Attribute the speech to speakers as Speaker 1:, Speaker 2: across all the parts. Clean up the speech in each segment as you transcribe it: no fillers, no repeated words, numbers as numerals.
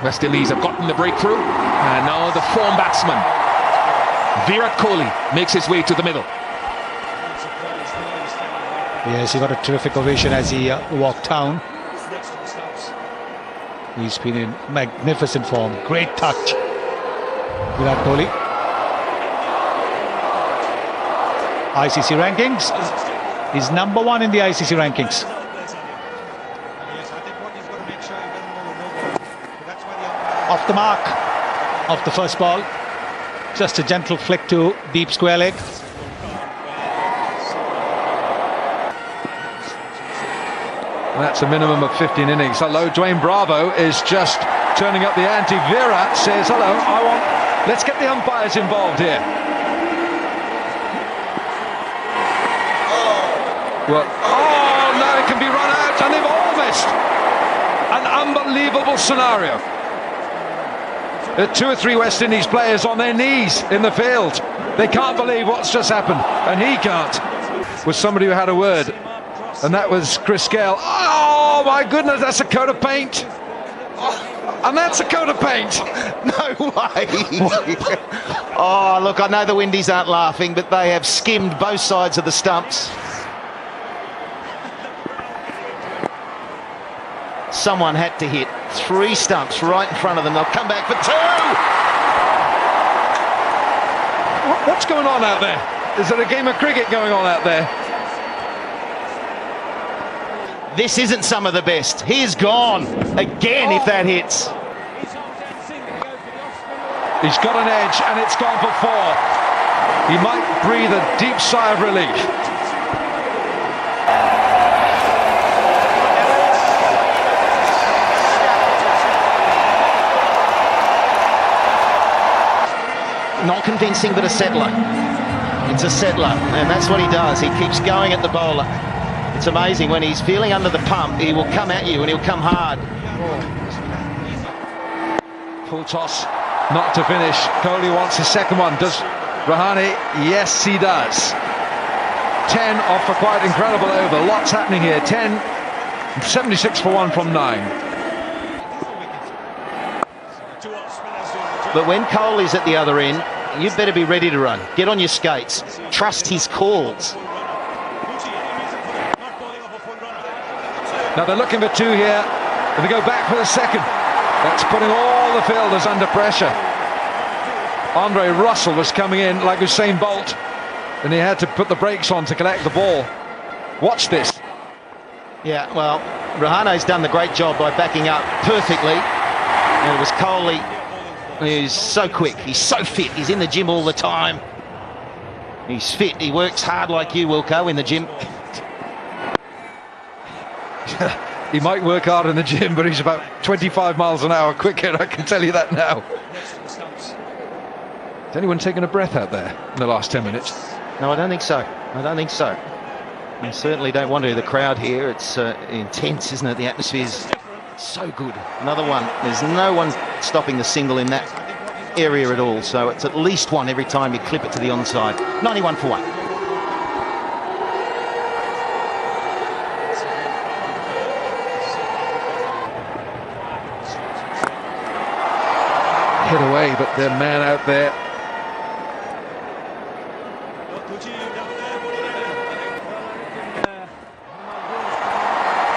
Speaker 1: West Indies have gotten the breakthrough, and now the form batsman Virat Kohli makes his way to the middle.
Speaker 2: Yes, he got a terrific ovation as he walked down. He's been in magnificent form. Great touch, Virat Kohli. ICC rankings, he's number 1 in the ICC rankings. Off the mark of the first ball, just a gentle flick to deep square leg.
Speaker 1: That's a minimum of 15 innings. Hello, Dwayne Bravo is just turning up the ante. Virat says, hello, let's get the umpires involved here. Well, oh, now it can be run out, and they've all missed. An unbelievable scenario. There are 2 or 3 West Indies players on their knees in the field. They can't believe what's just happened, and he can't. Was somebody who had a word, and that was Chris Gale. Oh my goodness, that's a coat of paint. And that's a coat of paint.
Speaker 3: No way. Oh, look, I know the Windies aren't laughing, but they have skimmed both sides of the stumps. Someone had to hit 3 stumps right in front of them. They'll come back for 2.
Speaker 1: What's going on out there? Is there a game of cricket going on out there?
Speaker 3: This isn't some of the best. He is gone again if that hits.
Speaker 1: He's got an edge and it's gone for 4. He might breathe a deep sigh of relief.
Speaker 3: Not convincing, but a settler. It's a settler, and that's what he does. He keeps going at the bowler. It's amazing, when he's feeling under the pump, he will come at you and he'll come hard.
Speaker 1: Full toss, not to finish. Kohli wants his second one. Does Rahane? Yes, he does. 10 off a quite incredible over. Lots happening here. 10, 76 for 1 from 9.
Speaker 3: But when Kohli's at the other end, you better be ready to run. Get on your skates. Trust his calls.
Speaker 1: Now they're looking for 2 here, and they go back for the second. That's putting all the fielders under pressure. Andre Russell was coming in like Usain Bolt, and he had to put the brakes on to collect the ball. Watch this.
Speaker 3: Yeah, well, Rahane's done the great job by backing up perfectly. And it was Kohli, who's so quick, he's so fit, he's in the gym all the time. He's fit, he works hard like you, Wilco, in the gym.
Speaker 1: He might work hard in the gym, but he's about 25 miles an hour quicker, I can tell you that now. Has anyone taken a breath out there in the last 10 minutes?
Speaker 3: No, I don't think so. I don't think so. I certainly don't want to. The crowd here, it's intense, isn't it? The atmosphere's so good. Another one. There's no one stopping the single in that area at all, so it's at least 1 every time you clip it to the onside. 91 for 1.
Speaker 1: Hit away, but the man out there.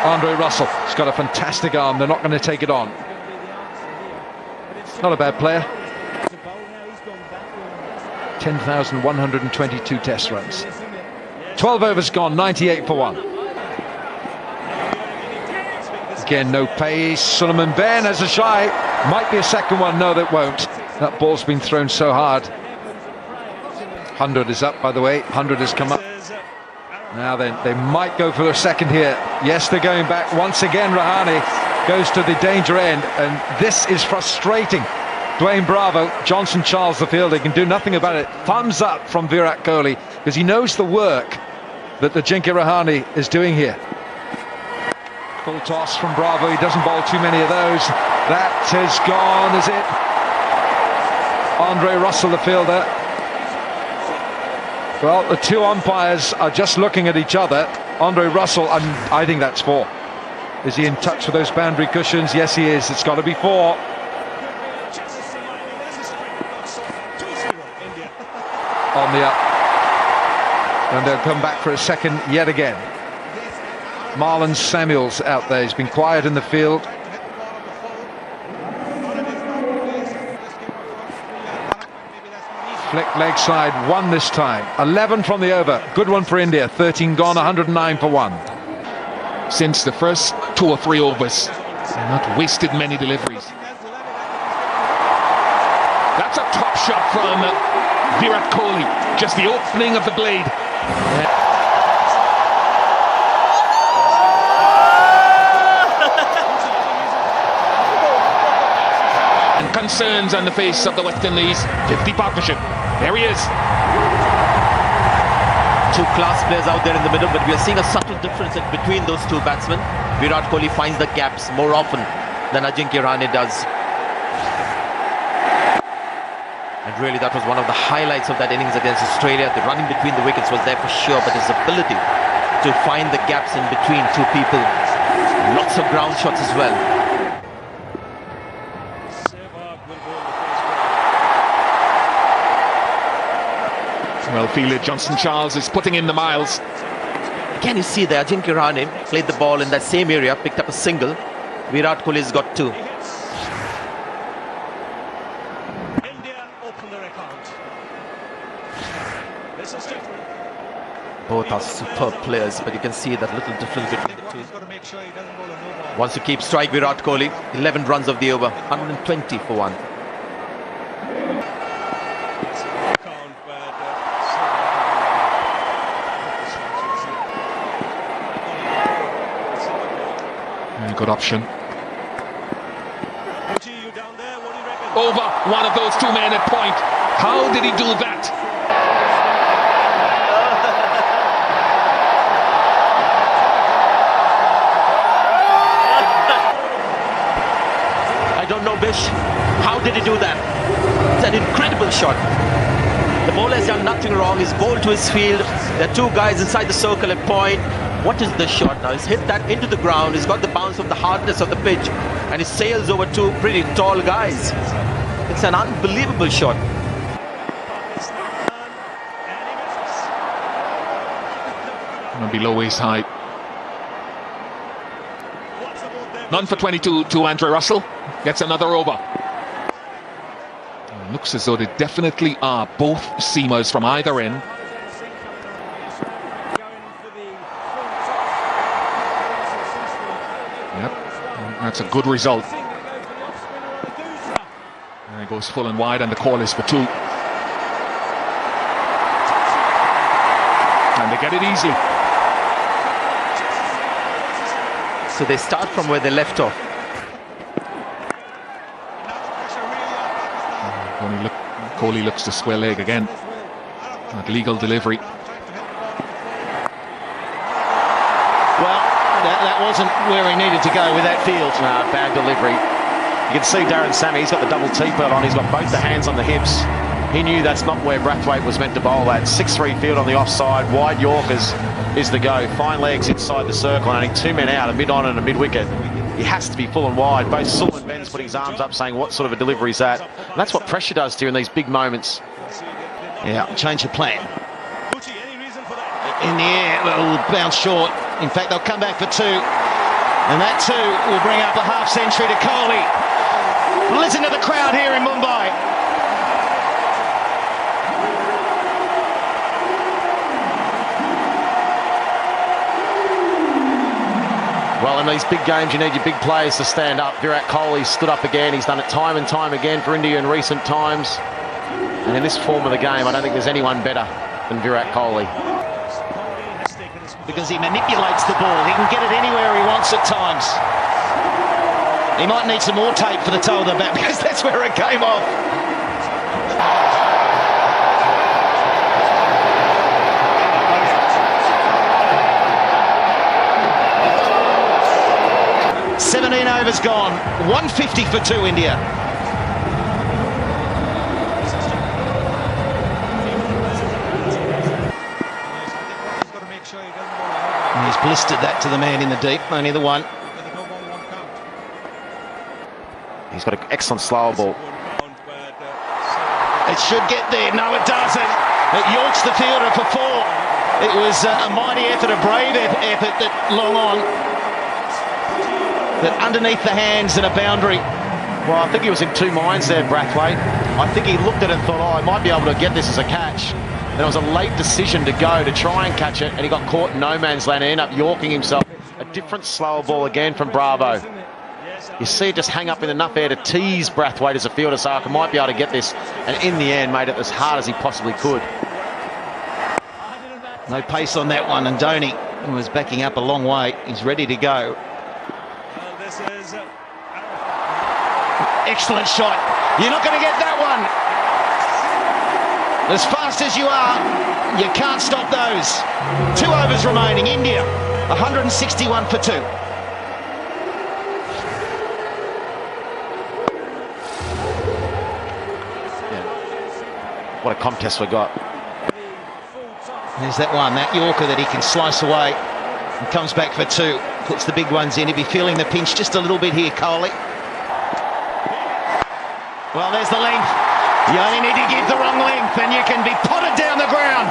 Speaker 1: Andre Russell, he's got a fantastic arm. They're not going to take it on. Not a bad player. 10,122 test runs. 12 overs gone, 98 for 1. Again, no pace. Suleiman Ben has a shy. Might be a second one. No, that won't. That ball's been thrown so hard. 100 is up, by the way. 100 has come up. Now then, they might go for a second here. Yes, they're going back. Once again, Rahane goes to the danger end, and this is frustrating. Dwayne Bravo, Johnson Charles, the fielder, can do nothing about it. Thumbs up from Virat Kohli, because he knows the work that the Jinky Rahane is doing here. Full toss from Bravo. He doesn't bowl too many of those. That is gone, is it? Andre Russell, the fielder. Well, the 2 umpires are just looking at each other. Andre Russell, and I think that's 4. Is he in touch with those boundary cushions? Yes, he is. It's got to be 4. on the up. And they'll come back for a second yet again. Marlon Samuels out there. He's been quiet in the field. Flick leg side, one this time. 11 from the over. Good one for India. 13 gone, 109 for one.
Speaker 4: Since the first 2 or 3 overs, not wasted many deliveries. That's a top shot from Virat Kohli. Just the opening of the blade. And concerns on the face of the West Indies 50 partnership. There he is.
Speaker 5: Two class players out there in the middle, but we are seeing a subtle difference between those two batsmen. Virat Kohli finds the gaps more often than Ajinkya Rahane does. And really that was one of the highlights of that innings against Australia. The running between the wickets was there for sure, but his ability to find the gaps in between two people. Lots of ground shots as well.
Speaker 4: Well fielded. Johnson Charles is putting in the miles.
Speaker 5: Can you see there, Ajinkya Rahane played the ball in that same area, picked up a single. Virat Kohli's got 2.
Speaker 6: India open their account. This is different.
Speaker 5: Both are superb players, but you can see that little difference between the two. Wants to keep strike, Virat Kohli. 11 runs of the over, 120 for one.
Speaker 4: Good option. Over one of those 2 men at point. How did he do that?
Speaker 5: I don't know, Bish. How did he do that? It's an incredible shot. The bowler has done nothing wrong. He's bowled to his field. There are 2 guys inside the circle at point. What is the shot now? He's hit that into the ground. He's got the bounce of the hardness of the pitch, and he sails over 2 pretty tall guys. It's an unbelievable shot.
Speaker 4: Below waist height. None for 22 to Andre Russell. Gets another over. Looks as though they definitely are both seamers from either end. Yep, that's a good result. And it goes full and wide, and the call is for 2. And they get it easily.
Speaker 5: So they start from where they left off.
Speaker 4: Kohli looks to square leg again. That legal delivery.
Speaker 3: Well, that wasn't where he needed to go with that field. Bad delivery. You can see Darren Sammy, he's got the double T-belt on, he's got both the hands on the hips. He knew that's not where Brathwaite was meant to bowl at. 6-3 field on the offside, wide Yorkers is the go. Fine legs inside the circle, and only 2 men out, a mid-on and a mid-wicket. He has to be full and wide. Both Sul and Ben's putting his arms up saying, what sort of a delivery is that? And that's what pressure does to you in these big moments. Yeah, change of plan. In the air, well, bounce short. In fact, they'll come back for 2. And that 2 will bring up a half century to Kohli. Listen to the crowd here in Mumbai. Well, in these big games, you need your big players to stand up. Virat Kohli stood up again. He's done it time and time again for India in recent times. And in this form of the game, I don't think there's anyone better than Virat Kohli. Because he manipulates the ball. He can get it anywhere he wants at times. He might need some more tape for the toe of the bat, because that's where it came off. Overs gone, 150 for 2 India. And he's blistered that to the man in the deep, only the one. He's got an excellent slower ball. It should get there, no it doesn't. It yorks the fielder for 4. It was a mighty effort, a brave effort that long on. That underneath the hands and a boundary.
Speaker 5: Well, I think he was in two minds there, Brathwaite. I think he looked at it and thought, oh, I might be able to get this as a catch. Then it was a late decision to go to try and catch it, and he got caught in no man's land and ended up yorking himself. A different slower ball again from Bravo. You see it just hang up in enough air to tease Brathwaite as a fielder, so I might be able to get this. And in the end, made it as hard as he possibly could.
Speaker 3: No pace on that one, and Dhoni, who was backing up a long way, is ready to go. Excellent shot. You're not going to get that one. As fast as you are, you can't stop those. 2 overs remaining. India, 161 for 2.
Speaker 5: What a contest we got.
Speaker 3: There's that one, that Yorker that he can slice away and comes back for 2. Puts the big ones in. He'll be feeling the pinch just a little bit here, Kohli. Well, there's the length. You only need to give the wrong length and you can be potted down the ground.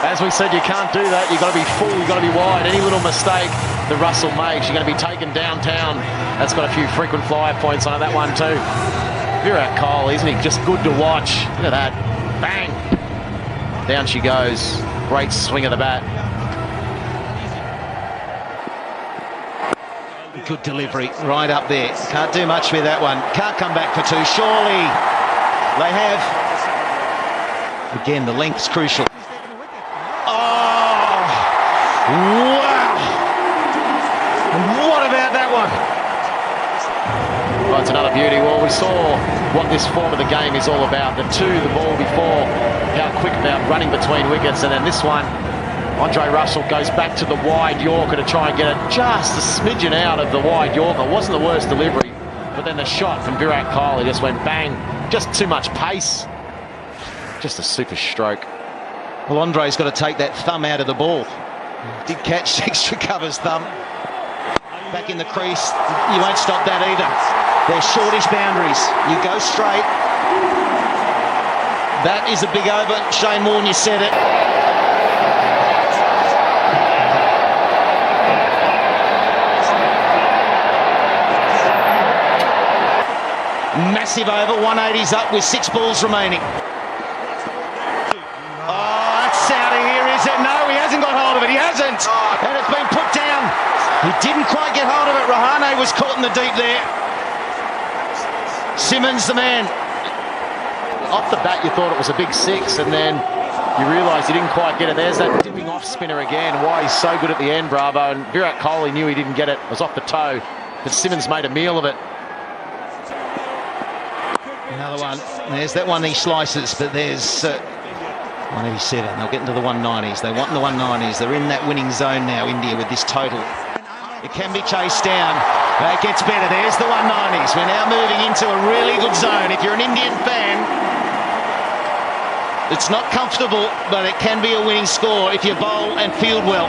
Speaker 5: As we said, you can't do that. You've got to be full, you've got to be wide. Any little mistake that Russell makes, you're going to be taken downtown. That's got a few frequent flyer points on that one too. Virat Kohli, isn't he just good to watch? Look at that. Bang. Down she goes. Great swing of the bat.
Speaker 3: Good delivery, right up there. Can't do much with that one. Can't come back for 2, surely. They have. Again, the length's crucial. Oh! Wow! What about that one?
Speaker 5: Well, it's another beauty. Well, we saw what this form of the game is all about. The ball before, how quick about running between wickets, and then this one, Andre Russell goes back to the wide Yorker to try and get it just a smidgen out of the wide Yorker. Wasn't the worst delivery, but then the shot from Virat Kohli just went bang. Just too much pace. Just a super stroke.
Speaker 3: Well, Andre's got to take that thumb out of the ball. Did catch extra covers thumb. Back in the crease. You won't stop that either. They're shortish boundaries. You go straight. That is a big over. Shane Warne, you said it. Massive over, 180's up with 6 balls remaining. Oh, that's out of here, is it? No, he hasn't got hold of it. He hasn't. And it's been put down. He didn't quite get hold of it. Rahane was caught in the deep there. Simmons, the man.
Speaker 5: Off the bat, you thought it was a big 6, and then you realise he didn't quite get it. There's that dipping off spinner again. Why he's so good at the end, Bravo. And Virat Kohli knew he didn't get it. It was off the toe. But Simmons made a meal of it.
Speaker 3: Another one. There's that one he slices, but there's 187. They'll get into the 190s. They want the 190s. They're in that winning zone now, India, with this total. It can be chased down. It gets better. There's the 190s. We're now moving into a really good zone. If you're an Indian fan, it's not comfortable, but it can be a winning score if you bowl and field well.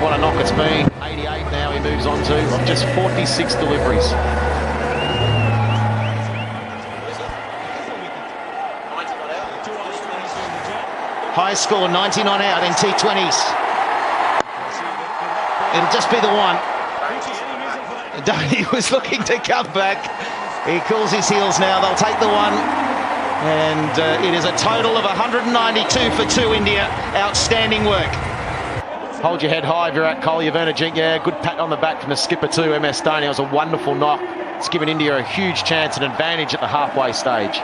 Speaker 5: What a knock it's been. 88 now he moves on to, of just 46 deliveries.
Speaker 3: Highest score, 99 out in T20s. It'll just be the one. Dhoni was looking to come back. He cools his heels now. They'll take the one. And it is a total of 192 for 2 India. Outstanding work.
Speaker 5: Hold your head high, Virat Kohli. You've earned a jink. Yeah, good pat on the back from the skipper too, MS Dhoni. It was a wonderful knock. It's given India a huge chance and advantage at the halfway stage.